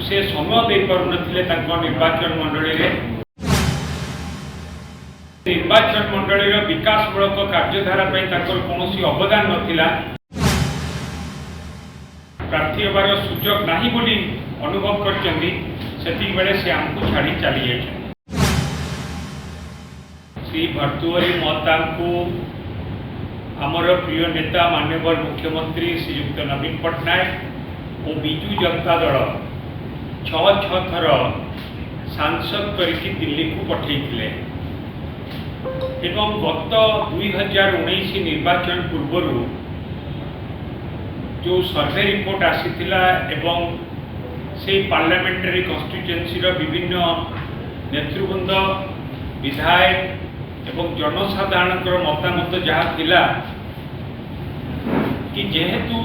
से समय दे पारु नथिले निर्वाचन मंडली रे निर्वाचन मंडली विकासमूलक कार्यधारा कौन अवदान नथिला प्रार्थी होबार सुजोग नाही बोली अनुभव करचंदी सेति बेले से हमको छाड़ी चली जाए श्री भर्तुहरी महता को आमर प्रिय नेता माननीय मुख्यमंत्री श्रीयुक्त नवीन पट्टनायक और बिजु जनता दल छह थर सांसद करके दिल्ली को पठे एवं गत 2019 निर्वाचन पूर्व जो सर्वे रिपोर्ट आसीथिला एवं से पार्लियामेंटारी कन्स्टिट्युएंसी विभिन्न नेतृवृंद विधायक एवं जनसाधारण मतामत जहाँ थिला कि जेहेतु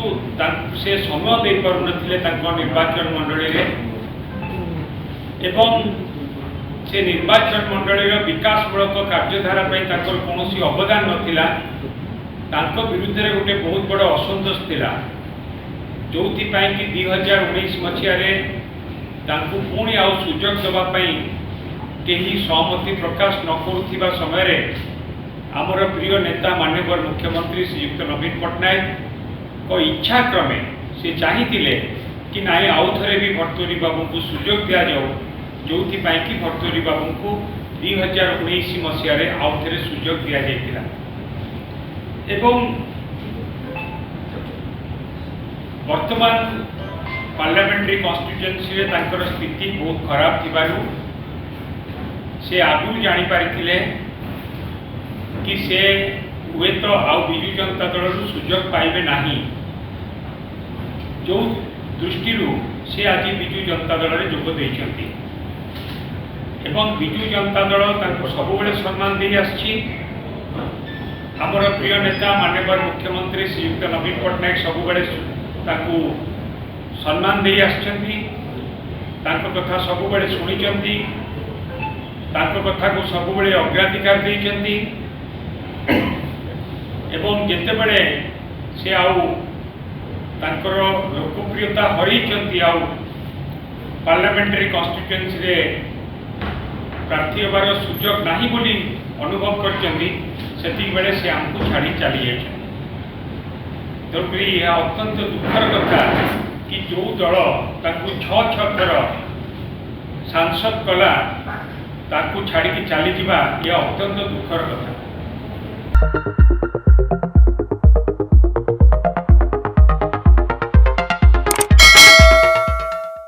से समय दे पारु नथिले निर्वाचन मंडली रे एवं से निर्वाचन मंडली विकासमूलक कार्यधारा कौन अवदान नथिला तांको विरुद्ध रे गोटे बहुत बड़ असंतोष थिला जो कि 2019 मसीह पुणी आउ सुजोग देवाई कहीं सहमति प्रकाश न करुवा समय आमर प्रिय नेता माननीय मुख्यमंत्री श्रीयुक्त नवीन पट्टनायक को इच्छा क्रमे से चाहिए कि नाई आउ थे भी भर्तुहरी बाबू को सुजोग दि जाऊ जो कि भर्तुहरी बाबू को 2019 मसीह आउ थे सुजोग दि जाइए एवं वर्तमान पार्लियामेंटारी कन्स्टिट्युएंसी रे स्थिति बहुत खराब थिबारु से आगु जानी पारिथिले कि से हुए तो आउ बिजु जनता दल सुजोग पाइबे नाही जो दृष्टि से आज बिजु जनता दल रे जोग देइछंती एवं बिजु जनता दल तांको सबुबेले सम्मान दे आछि आमर प्रिय नेता माननीय मुख्यमंत्री श्रीयुक्त नवीन पट्टनायक सबुबेले ताकू सम्मान दे आछंती तांको कथा सबुबेले शुणिचंती तांको कथा को सबुबेले अग्राधिकार देइचंती एवं जेतेबेले से आउ तांकर लोकप्रियता हरैचंती आउ पार्लियामेंटारी कन्स्टिट्युएंसी रे प्रार्थी होबार सुजोग नाही बोली अनुभव करचंती सेति बेले से हमको छाड़ी चली जाए तेणुक यह अत्यंत दुखर कथा कि जो दल छह थर सांसद कला ताकू छाड़ी चली यह अत्यंत दुखर कथा।